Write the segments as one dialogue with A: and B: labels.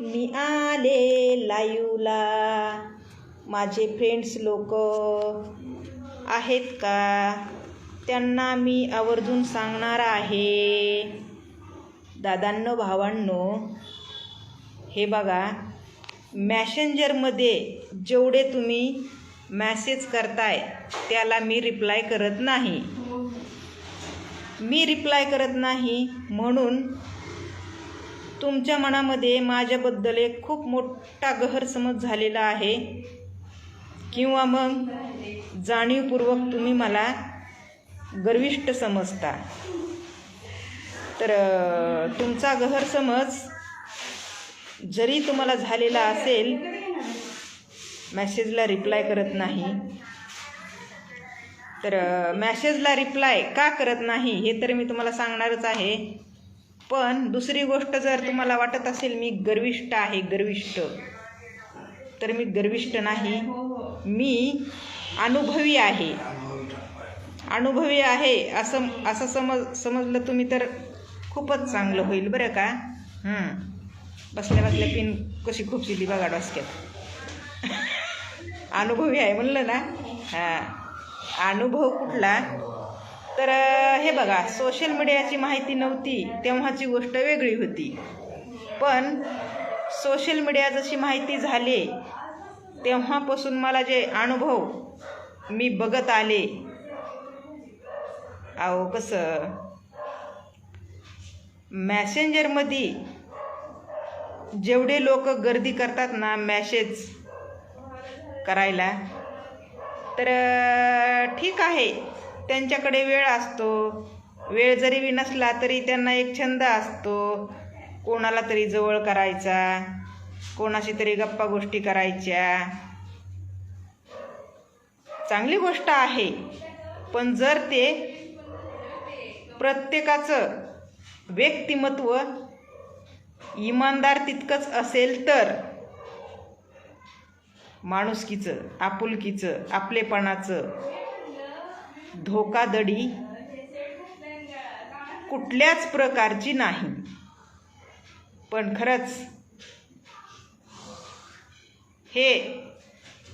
A: मी आले लाईव्हला. माझे फ्रेंड्स लोक आहेत का, त्यांना मी आवर्जून सांगणार आहे. दादांनो भावांनो, हे बघा, मॅसेंजरमध्ये जेवढे तुम्ही मॅसेज करताय त्याला मी रिप्लाय करत नाही. म्हणून तुमच्या मनामध्ये माझ्याबद्दल एक खूप मोठा गैरसमज झालेला आहे, किंवा मग जाणीवपूर्वक तुम्ही मला गर्विष्ठ समजता. तर तुमचा गैरसमज जरी तुम्हाला झालेला असेल, मॅसेजला रिप्लाय करत नाही, तर मॅसेजला रिप्लाय का करत नाही हे तर मी तुम्हाला सांगणारच आहे. पण दुसरी गोष्ट, जर तुम्हाला वाटत असेल मी गर्विष्ठ आहे, तर मी गर्विष्ठ नाही. मी अनुभवी आहे असं समजलं तुम्ही तर खूपच चांगलं होईल बरं का. बसल्या बसल्या पिन कशी खुपसिली बघा डोसक्यात. अनुभवी आहे म्हणलं ना. अनुभव कुठला, तर हे बघा, सोशल मीडियाची माहिती नव्हती तेव्हाची गोष्ट वेगळी होती. पण सोशल मीडिया जशी माहिती झाली तेव्हापासून मला जे अनुभव मी बघत आले, अहो कसं मॅसेंजरमध्ये जेवढे लोक गर्दी करतात ना मॅसेज करायला, तर ठीक आहे, त्यांच्याकडे वेळ असतो. वेळ जरी नसला तरी त्यांना एक छंद असतो, कोणाला तरी जवळ करायचा, कोणाशी तरी गप्पा गोष्टी करायच्या. चांगली गोष्ट आहे. पण जर ते प्रत्येकाचं व्यक्तिमत्व इमानदार तितकंच असेल, तर माणुसकीचं, आपुलकीचं, आपलेपणाचं धोकाधडी कुठल्याच प्रकारची नाही. पण खरंच हे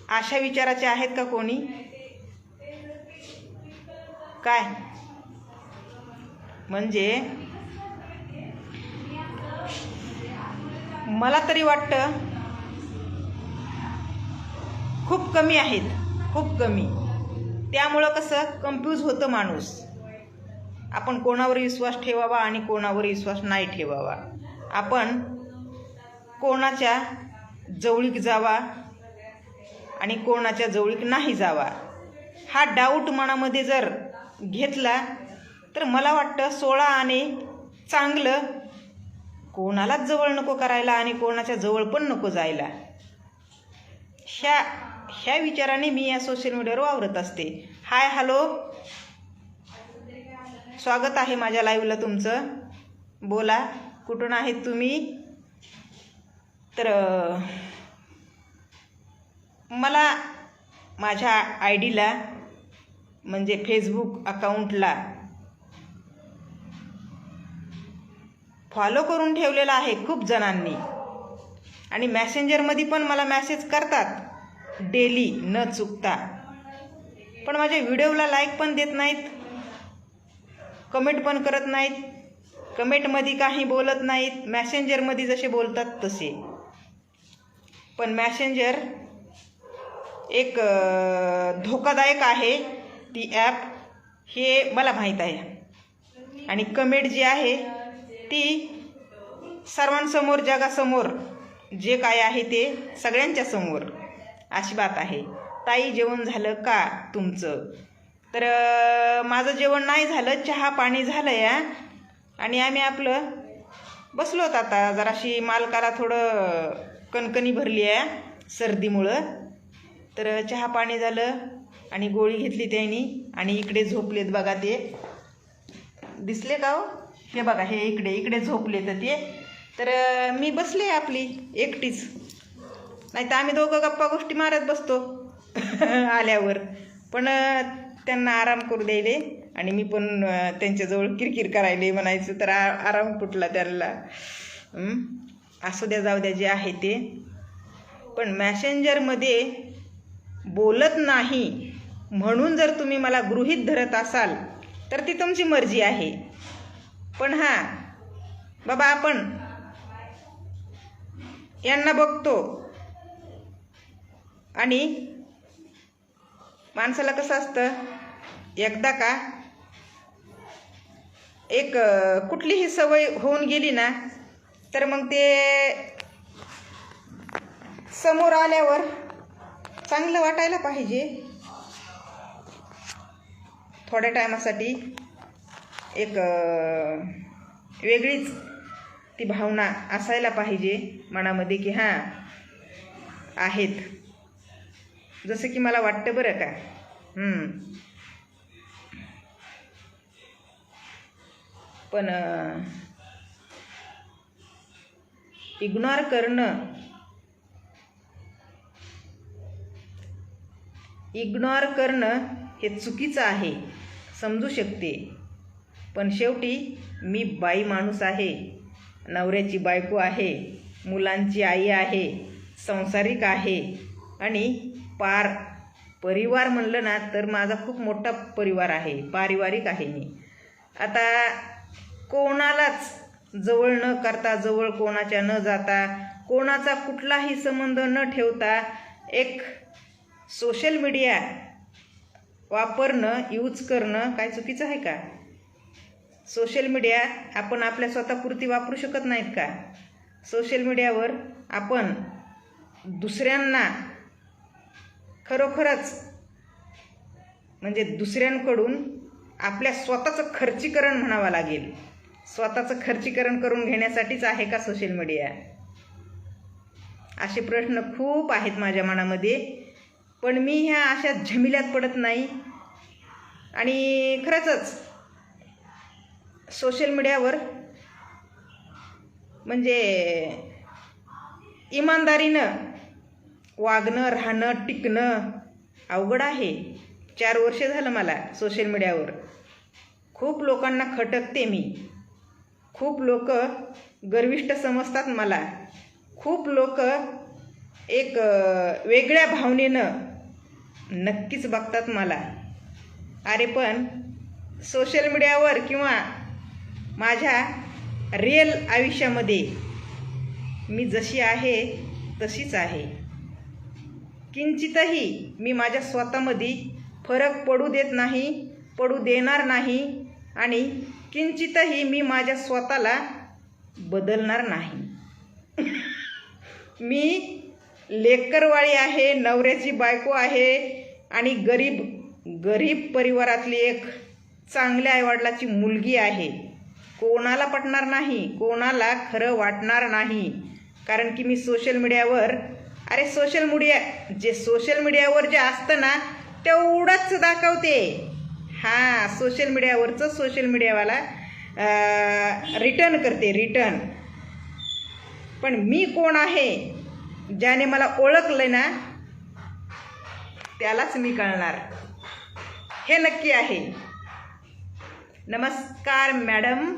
A: अशा विचाराचे आहेत का कोणी? काय म्हणजे मला तरी वाटतं खूप कमी आहेत, खूप कमी. त्यामुळं कसं कन्फ्यूज होतं माणूस. आपण कोणावर विश्वास ठेवावा आणि कोणावर विश्वास नाही ठेवावा. आपण कोणाच्या जवळीक जावा आणि कोणाच्या जवळीक नाही जावा, हा डाऊट मनामध्ये जर घेतला तर मला वाटतं 16 आणे चांगलं. कोणालाच जवळ नको करायला आणि कोणाच्या जवळ पण नको जायला. ह्या विचाराने मी या सोशल मीडियावर वावरत असते. हाय, हॅलो, स्वागत आहे माझ्या लाईव्हला तुमचं. बोला, कुठून आहेत तुम्ही? तर मला माझ्या ID-ला म्हणजे फेसबुक अकाउंटला फॉलो करून ठेवलेला आहे खूप जणांनी, आणि मॅसेंजरमध्ये पण मला मेसेज करतात डेली न चुकता. पण माझ्या व्हिडिओला लाईक पण देत नाहीत, कमेंट पण करत नाहीत, कमेंटमध्ये काही बोलत नाहीत, मॅसेंजरमध्ये जसे बोलतात तसे. पण मॅसेंजर एक धोकादायक आहे, ती ॲप, हे मला माहीत आहे. आणि कमेंट जी आहे ती सर्वांसमोर, जगासमोर जे काय आहे ते सगळ्यांच्या समोर, अशी बात आहे. ताई, जेवण झालं का तुमचं? तर माझं जेवण नाही झालं, चहा पाणी झालं या, आणि आम्ही आपलं बसलोत आता. जराशी मालकाला थोडं कणकणी भरली आहे सर्दीमुळं, तर चहा पाणी झालं आणि गोळी घेतली त्यांनी, आणि इकडे झोपलेत बघा. ते दिसले का हो? हे बघा, हे इकडे झोपले तर मी बसले आपली एकटीच. नाही तर आम्ही दोघं गप्पा गोष्टी मारत बसतो आल्यावर. पण त्यांना आराम करू द्यायले आणि मी पण त्यांच्याजवळ किरकिर करायले म्हणायचं, तर आराम कुठला त्यांना. असू द्या जाऊ द्या जे आहे ते, पण मॅसेंजरमध्ये बोलत नाही म्हणून जर तुम्ही मला गृहीत धरत असाल तर ती तुमची मर्जी आहे. पण हां बाबा, आपण यांना बघतो आणि माणसाला कसं असतं, एकदा का एक कुठलीही सवय होऊन गेली ना तर मग ते समोर आल्यावर चांगलं वाटायला पाहिजे. थोड्या टायमासाठी एक वेगळीच ती भावना असायला पाहिजे मनामध्ये की हां आहेत, जसं की मला वाटतं बरं का. पण इग्नोर करणं हे चुकीचं आहे, समजू शकते. पण शेवटी मी बाई माणूस आहे, नवऱ्याची बायको आहे, मुलांची आई आहे, संसारिक आहे आणि परिवार म्हणलं ना तर माझा खूप मोठा परिवार आहे, पारिवारिक आहे मी. आता कोणालाच जवळ न करता, जवळ कोणाच्या न जाता, कोणाचा कुठलाही संबंध न ठेवता एक सोशल मीडिया वापरणं, यूज करणं काय चुकीचं आहे का? सोशल मीडिया आपण आपल्या स्वतःपुरती वापरू शकत नाहीत का? सोशल मीडियावर आपण दुसऱ्यांना खरोखरच म्हणजे दुसऱ्यांकडून आपल्या स्वतःचं खर्चीकरण म्हणावं लागेल, स्वतःचं खर्चीकरण करून घेण्यासाठीच आहे का सोशल मीडिया? असे प्रश्न खूप आहेत माझ्या मनामध्ये. पण मी ह्या अशा झमिल्यात पडत नाही. आणि खरंच सोशल मीडियावर म्हणजे इमानदारीनं वागणं, राहणं, टिकणं अवघड आहे. 4 वर्ष झालं मला सोशल मीडियावर. खूप लोकांना खटकते मी, खूप लोक गर्विष्ठ समजतात मला, खूप लोक एक वेगळ्या भावनेनं नक्कीच बघतात मला. अरे पण सोशल मीडियावर किंवा माझ्या रिअल आयुष्यामध्ये मी जशी आहे तशीच आहे. किंचितही मी माझ्या स्वतःमध्ये फरक पडू देत नाही, पडू देणार नाही आणि किंचितही मी माझ्या स्वतःला बदलणार नाही. मी लेकरवाळी आहे, नवऱ्याची बायको आहे आणि गरीब परिवारातली एक चांगल्या आईवडिलाची मुलगी आहे. कोणाला पटणार नाही, कोणाला खरं वाटणार नाही. कारण की मी सोशल मीडियावर सोशल मीडियावर जे असतं ना तेवढंच दाखवते. हां, सोशल मीडियावरचं सोशल मीडियावाला रिटर्न करते. पण मी कोण आहे, ज्याने मला ओळखलं ना त्यालाच मी कळणार, हे नक्की आहे. नमस्कार मॅडम,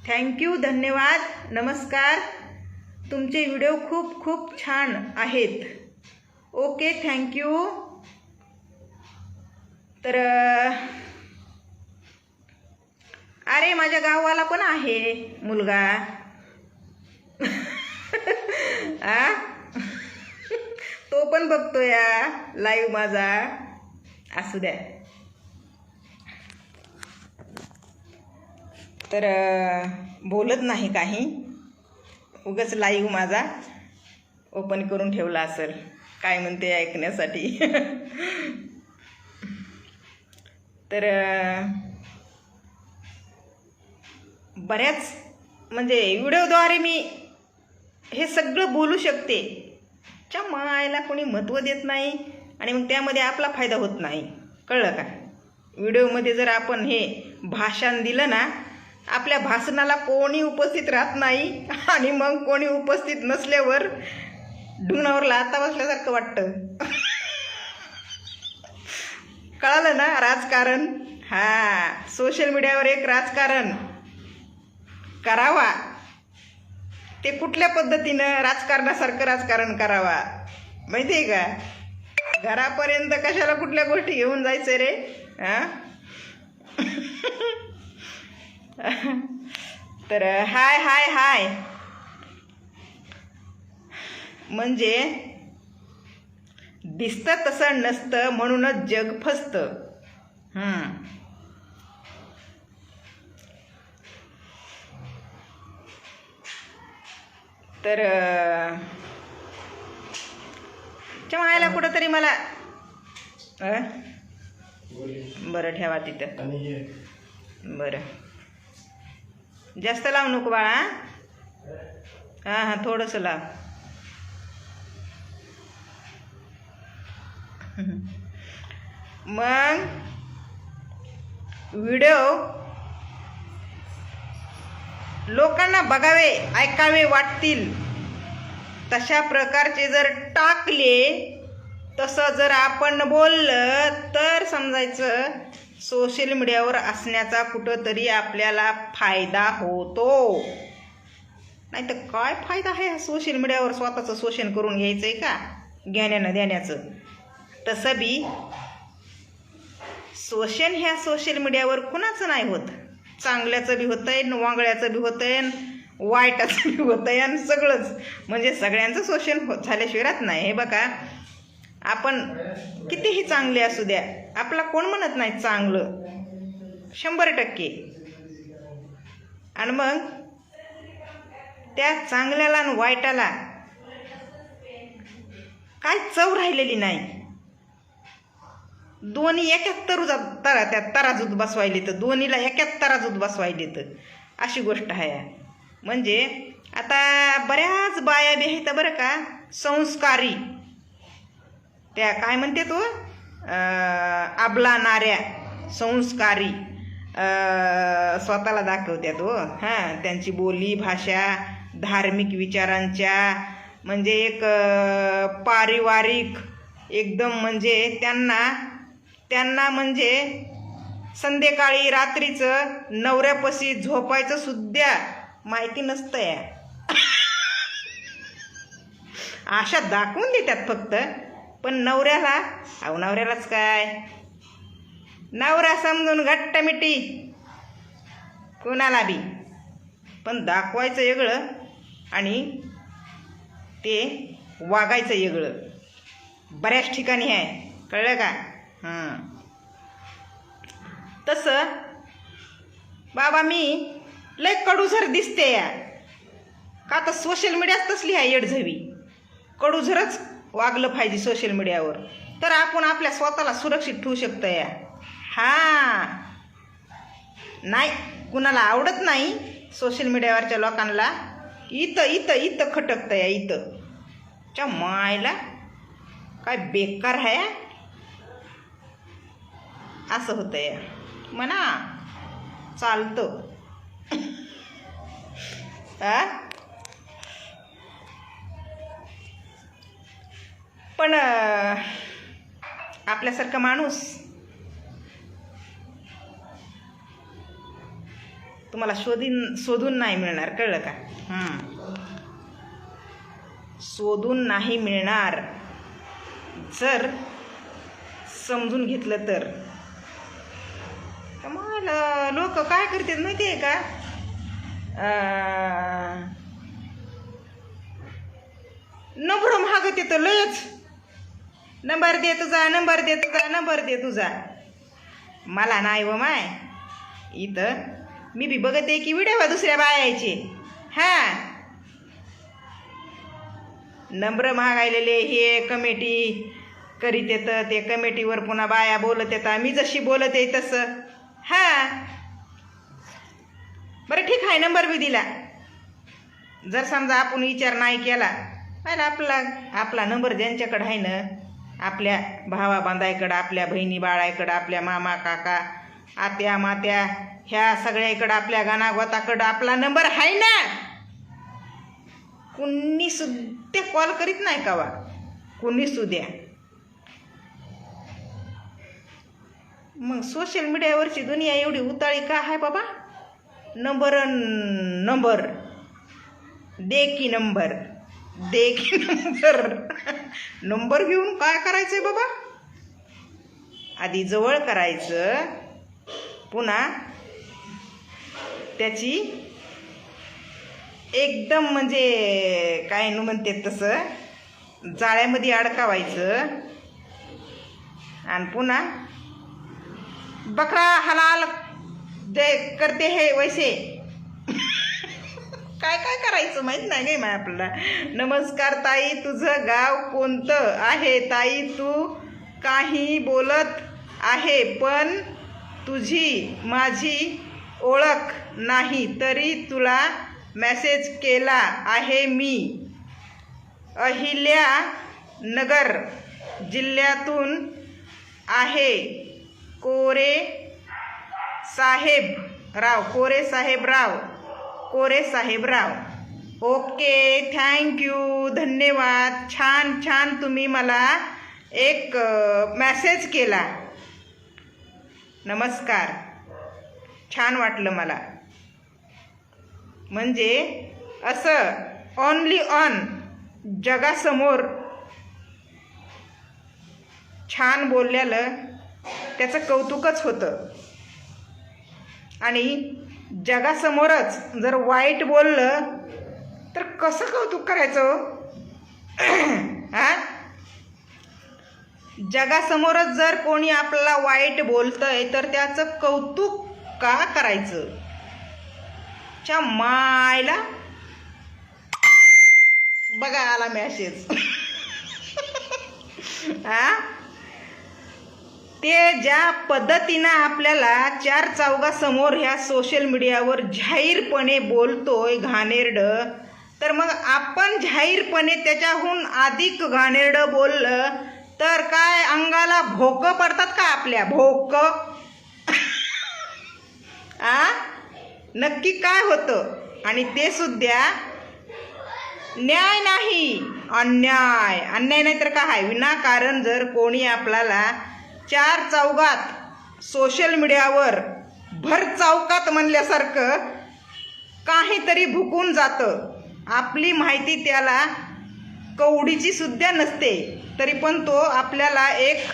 A: थँक्यू, धन्यवाद, नमस्कार. तुमचे व्हिडिओ खूप खूप छान आहेत. Okay, thank you. तर अरे माझ्या गावाला पण आहे मुलगा. तो पण बघतो या लाईव्ह माझा. असू द्या. तर बोलत नाही काही, उगाच लाईव्ह माझा ओपन करून ठेवला असेल, काय म्हणते ऐकण्यासाठी. तर बऱ्याच म्हणजे व्हिडिओद्वारे मी हे सगळं बोलू शकते. च्या मायला कोणी महत्त्व देत नाही आणि मग त्यामध्ये आपला फायदा होत नाही, कळलं का? व्हिडिओमध्ये जर आपण हे भाषण दिलं ना, आपल्या भाषणाला कोणी उपस्थित राहत नाही आणि मग कोणी उपस्थित नसल्यावर ढुंगणावर लाथा बसल्यासारखं वाटतं. कळालं ना राजकारण? हां, सोशल मीडियावर एक राजकारण करावा ते कुठल्या पद्धतीनं राजकारणासारखं राजकारण करावा माहिती आहे का? घरापर्यंत कशाला कुठल्या गोष्टी घेऊन जायचं रे? तर हाय हाय हाय म्हणजे दिसतं तसं नसतं म्हणूनच जग फसतं. तर चमायला कुठंतरी मला बरं ठेवा तिथं. बरं जास्त लावू नको बाळा. हां हां थोडंसं लाव. मग व्हिडिओ लोकांना बघावे ऐकावे वाटतील तशा प्रकारचे जर टाकले, तसं जर आपण बोललं तर समजायचं सोशल मीडियावर असण्याचा कुठंतरी आपल्याला फायदा होतो. नाही तर काय फायदा आहे सोशल मीडियावर स्वतःचं शोषण करून घ्यायचं आहे का घेण्यानं देण्याचं? तसं बी शोषण ह्या सोशल मीडियावर कुणाचं नाही होत. चांगल्याचं बी होतंय, वांगळ्याचं बी होतंय, वाईटाचं बी होतंय आणि सगळंच म्हणजे सगळ्यांचं शोषण झाल्याशिवाय राहत नाही. हे बघा, आपण कितीही चांगले असू द्या, आपला कोण म्हणत नाही चांगलं 100%. आणि मग त्या चांगल्याला आणि वाईटाला काय चव राहिलेली नाही. दोन्ही एकाच त्या तराजूत बसवायले, तर दोन्हीला एकाच तराजूत बसवायले, तर अशी गोष्ट आहे. म्हणजे आता बऱ्याच बाया बी आहेत बरं का, संस्कारी, त्या काय म्हणते तो आबलाणाऱ्या संस्कारी स्वतःला दाखवत्यात हो. हां, त्यांची बोली भाषा धार्मिक विचारांच्या म्हणजे एक पारिवारिक एकदम म्हणजे त्यांना म्हणजे संध्याकाळी रात्रीचं नवऱ्यापाशी झोपायचं सुद्धा माहिती नसतं या. अशा दाखवून देतात फक्त. पण नवऱ्यालाच काय, नवरा समजून घट्ट मिठी कोणाला बी, पण दाखवायचं वेगळं आणि ते वागायचं वेगळं. बऱ्याच ठिकाणी आहे, कळलं का? तसं बाबा मी लय कडूझर दिसते या का, तर सोशल मीडियाच तसली आहे येडझवी. कडूझरच वागलं पाहिजे सोशल मीडियावर, तर आपण आपल्या स्वतःला सुरक्षित ठेवू शकतो या. नाही कुणाला आवडत नाही सोशल मीडियावरच्या लोकांना, इथं खटकतं या. इथं च्या मायला काय बेकार आहे असं होतं या म्हणा, चालतं. पण आपल्यासारखा माणूस तुम्हाला शोधून नाही मिळणार, कळलं का? शोधून नाही मिळणार जर समजून घेतलं तर. मला लोक काय करतात माहिती आहे का, नंबर मागत येतं लयच, नंबर दे तुझा. मला नाही व माय, इथं मी बी बघत आहे की व्हिडिओ दुसऱ्या बायाचे. नंबर मागायलेले हे कमेटी करीत येतं, ते कमेटीवर पुन्हा बाया बोलत येतात, मी जशी बोलत आहे तसं. बरं ठीक आहे, नंबर बी दिला. जर समजा आपण विचार नाही केला, आपला नंबर ज्यांच्याकडं आहे ना, आपल्या भावा बांधायकडं, आपल्या बहिणी बाळायकडं, आपल्या मामा काका आत्या मात्या ह्या सगळ्याकडं, आपल्या गाणागोताकडं आपला नंबर आहे ना. कुणी सुद्धा कॉल करीत नाही का वा, कुणी सुद्धा. मग सोशल मीडियावरची दुनिया एवढी उताळी का आहे बाबा? नंबर दे की नंबर, दे की नंबर. नंबर घेऊन काय करायचंय बाबा? आधी जवळ करायचं, पुन्हा त्याची एकदम म्हणजे काय न म्हणते तसं जाळ्यामध्ये अडकावायचं आणि पुन्हा बकरा हलाल दे करते हे वैसे. काय काय करायचं माहीत नाही गे माय आपल्याला. नमस्कार ताई, तुझं गाव कोणतं आहे ताई? तू काही बोलत आहे पण तुझी माझी ओळख नाही, तरी तुला मेसेज केला आहे मी. अहिल्या नगर जिल्ह्यातून आहे. कोरे साहेबराव. ओके, थँक्यू, धन्यवाद. छान छान तुम्ही मला एक मेसेज केला. नमस्कार, छान वाटलं मला. म्हणजे असं ऑनली ऑन जगासमोर छान बोललेलं त्याचं कौतुकच होतं. आणि जगासमोरच जर वाईट बोललं तर कसं कौतुक करायचं? हा, जगासमोरच जर कोणी आपल्याला वाईट बोलतंय तर त्याचं कौतुक का करायचं? च्या मायला बघा आला मेसेज. हा, ते ज्या पद्धतीनं आपल्याला चार चौघासमोर ह्या सोशल मीडियावर जाहीरपणे बोलतोय घाणेरडं, तर मग आपण जाहीरपणे त्याच्याहून अधिक घाणेरडं बोललं तर काय अंगाला भोकं पडतात का आपल्या? भोकं. आ नक्की काय होतं? आणि ते सुद्धा न्याय नाही, अन्याय. अन्याय नाही तर काय? विनाकारण जर कोणी आपल्याला चार चौघात सोशल मीडियावर भर चौकात म्हणल्यासारखं काहीतरी भुकून जातं. आपली माहिती त्याला कवडीची सुद्धा नसते, तरी पण तो आपल्याला एक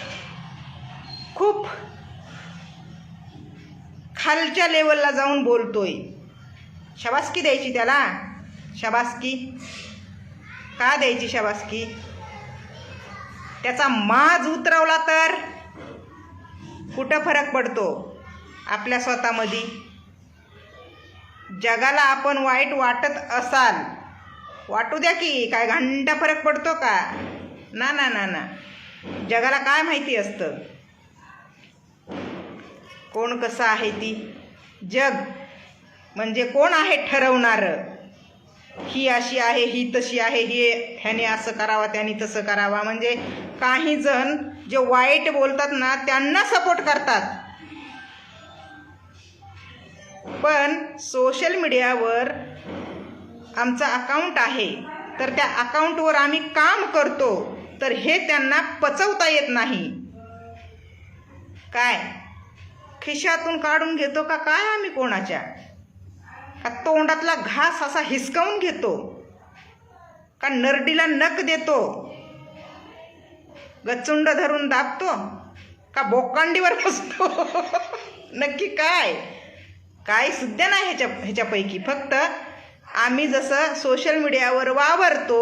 A: खूप खालच्या लेवलला जाऊन बोलतोय. शाबासकी द्यायची त्याला. शाबासकी का द्यायची? शाबासकी त्याचा माज उतरवला तर कुठं फरक पडतो आपल्या स्वतःमध्ये? जगाला आपण वाईट वाटत असाल, वाटू द्या की, काय घंटा फरक पडतो का? ना ना ना ना. जगाला काय माहिती असतं कोण कसं आहे ती? जग म्हणजे कोण आहे ठरवणारं? ही अशी आहे, ही तशी आहे, ह्याने असं करावा, त्याने तसं करावा. म्हणजे काही जण जे वाईट बोलतात ना त्यांना सपोर्ट करतात. पण सोशल मीडियावर आमचं अकाउंट आहे तर त्या अकाउंटवर आम्ही काम करतो, तर हे त्यांना पचवता येत नाही. काय खिशातून काढून घेतो का काय आम्ही कोणाच्या? का तोंडातला घास असा हिसकावून घेतो? का नरडीला नख देतो? गचुंड धरून दाबतो का बोकांडीवर बसतो? नक्की काय? काय सुद्धा नाही ह्याच्यापैकी. फक्त आम्ही जसं सोशल मीडियावर वावरतो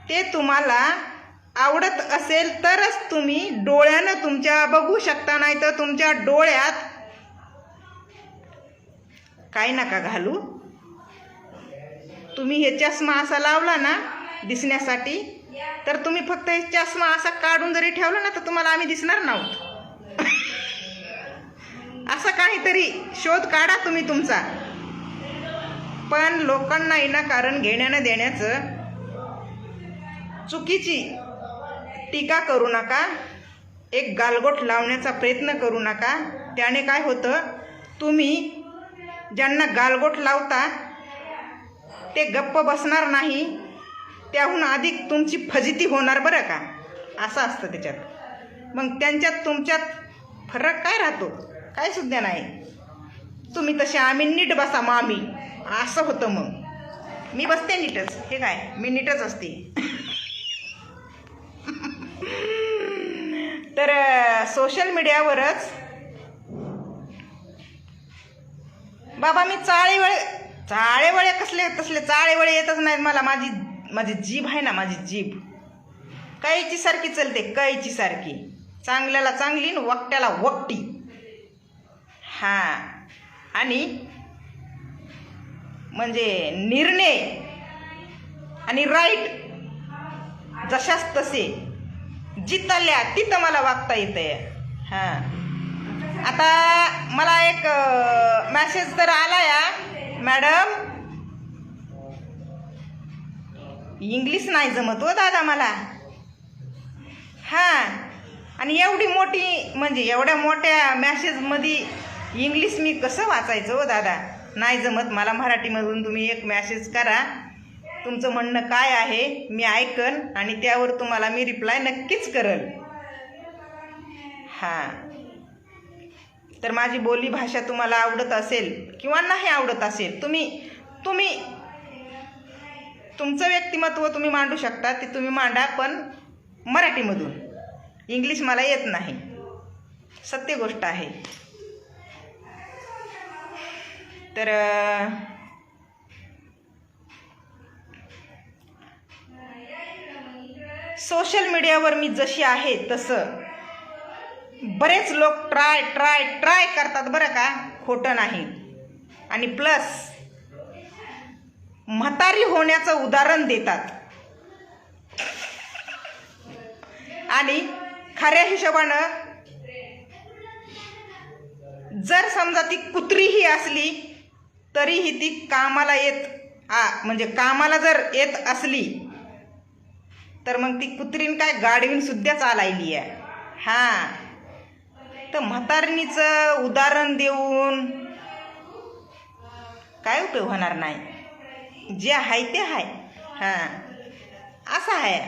A: ते तुम्हाला आवडत असेल तरच तुम्ही डोळ्यानं तुमच्या बघू शकता, नाही तर तुमच्या डोळ्यात काय नका घालू. तुम्ही हे चष्मा असा लावला ना दिसण्यासाठी, तर तुम्ही फक्त हे चष्मा असा काढून जरी ठेवला ना तर तुम्हाला आम्ही दिसणार नव्हतो. असं काहीतरी शोध काढा तुम्ही तुमचा. पण लोकांना विनाकारण घेण्यानं देण्याचं चुकीची टीका करू नका, एक गालबोट लावण्याचा प्रयत्न करू नका. त्याने काय होतं, तुम्ही ज्यांना गालबोट लावता ते गप्प बसणार नाही, त्याहून अधिक तुमची फजिती होणार बरं का. असं असतं त्याच्यात. मग त्यांच्यात तुमच्यात फरक काय राहतो? काय सुद्धा नाही. तुम्ही तसे आम्ही नीट बसा मामी, असं होतं. मग मी बसते नीटच. हे काय, मी नीटच असते. तर सोशल मीडियावरच बाबा मी चाळेवळे कसले तसले चाळेवळे येतच नाहीत मला. माझी जीभ आहे ना, माझी जीभ कैची सारखी चलते, कैची सारखी. चांगल्याला चांगली न वकट्याला वकटी. हां, आणि म्हणजे निर्णय आणि राईट जशाच तसे जितल्या तिथं मला वागता येतंय. हां, आता मला एक मेसेज तर आला या, मॅडम इंग्लिश नाही जमत हो दादा मला. हां, आणि एवढी मोठी म्हणजे एवढ्या मोठ्या मॅसेजमध्ये इंग्लिश मी कसं वाचायचं हो दादा. नाही जमत मला. मराठीमधून तुम्ही एक मॅसेज करा, तुमचं म्हणणं काय आहे मी ऐकन आणि त्यावर तुम्हाला मी रिप्लाय नक्कीच करल. हां, तर माझी बोली भाषा तुम्हाला आवडत असेल किंवा नाही आवडत असेल, तुम्ही तुमचं व्यक्तिमत्व तुम्ही मांडू शकता, ते तुम्ही मांडा, पण मराठीमधून. इंग्लिश मला येत नाही, सत्य गोष्ट आहे. तर सोशल मीडियावर मी जशी आहे तसं बरेच लोक ट्राय करतात बरं का, खोटं नाही. आणि प्लस म्हातारी होण्याचं उदाहरण देतात. आणि खऱ्या हिशोबानं जर समजा ती कुत्रीही असली तरीही ती कामाला म्हणजे कामाला जर येत असली तर मग ती कुत्रीन काय गाडीन सुद्धा चालायली आहे. हां, तर म्हातारणीचं उदाहरण देऊन काय उपयोग होणार नाही. जे आहे ते आहे. हां, असं आहे.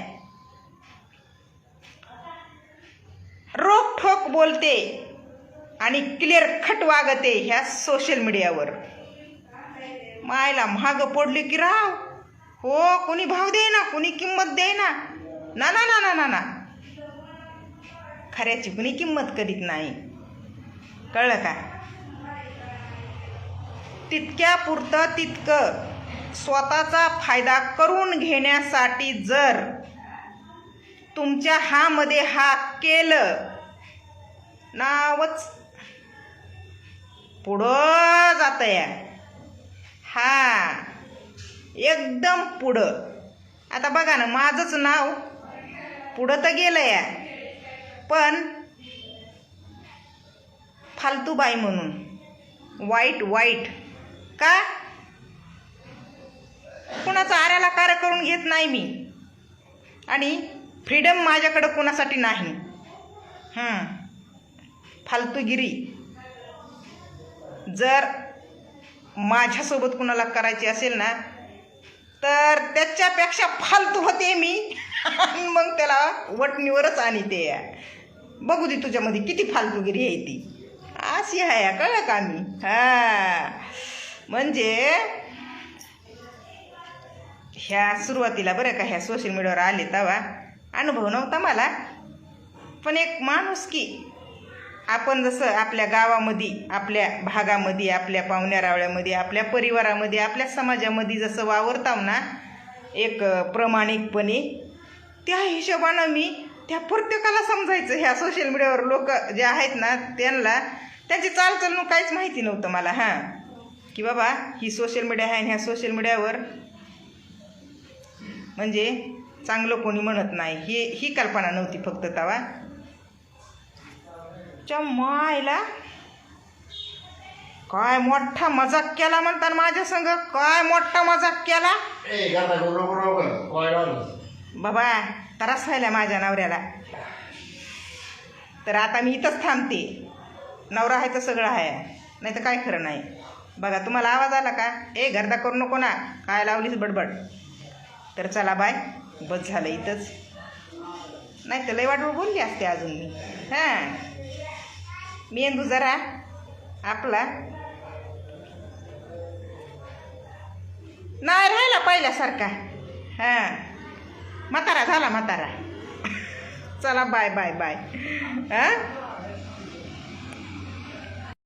A: रोखठोक बोलते आणि क्लिअर कट वागते ह्या सोशल मीडियावर. मायला महाग पडले की राव हो, कोणी भाव देईना, कोणी किंमत देईना. ना ना ना ना ना ना, खऱ्याची कुणी किंमत करीत नाही. कळलं का? तितक्या पुरतं तितकं स्वतःचा फायदा करून घेण्यासाठी जर तुमच्या हामध्ये हा केलं, नावच पुढं जातंय. हा, एकदम पुढं. आता बघा ना, माझंच नाव पुढं तर गेलं या, पण फालतूबाई म्हणून वाईट का? कुणाचा आऱ्याला कार्य करून घेत नाही मी, आणि फ्रीडम माझ्याकडं कुणासाठी नाही. फालतूगिरी जर माझ्यासोबत कुणाला करायची असेल ना, तर त्याच्यापेक्षा फालतू होते मी, आणि मग त्याला वटणीवरच आणते. बघू दे तुझ्यामध्ये किती फालतूगिरी आहे ती. अशी आहे, कळलं का मी? हां, म्हणजे ह्या सुरुवातीला बरं का ह्या सोशल मीडियावर आले तेव्हा अनुभव नव्हता मला, पण एक माणूस की आपण जसं आपल्या गावामध्ये, आपल्या भागामध्ये, आपल्या पाहुण्यारावळ्यामध्ये, आपल्या परिवारामध्ये, आपल्या समाजामध्ये जसं वावरताव ना एक प्रामाणिकपणे, त्या हिशोबानं मी त्या प्रत्येकाला समजायचं. ह्या सोशल मीडियावर लोक जे आहेत ना त्यांना त्यांची चालचलणूक काहीच माहिती नव्हतं मला. हां, की बाबा ही सोशल मीडिया आहे आणि ह्या सोशल मीडियावर म्हणजे चांगलं कोणी म्हणत नाही, ही कल्पना नव्हती फक्त तेव्हा. च्या मायला काय मोठा मजाक केला म्हणतात माझ्या संग. काय मोठा मजाक केला बाबा, त्रास व्हायला माझ्या नवऱ्याला. तर आता मी इथंच थांबते. नवरा आहे तर सगळं आहे, नाही तर काय खरं नाही. बघा, तुम्हाला आवाज आला का? घरदा करू नको ना, काय लावलीस बडबड. तर चला बाय, बस झालं इथंच. नाही तर लय वाटवर बोलली असते अजून मी. हां, मेंदू जरा आपला नाही राहिला पहिल्यासारखा. हां, म्हातारा झाला म्हातारा. चला बाय बाय बाय. हां.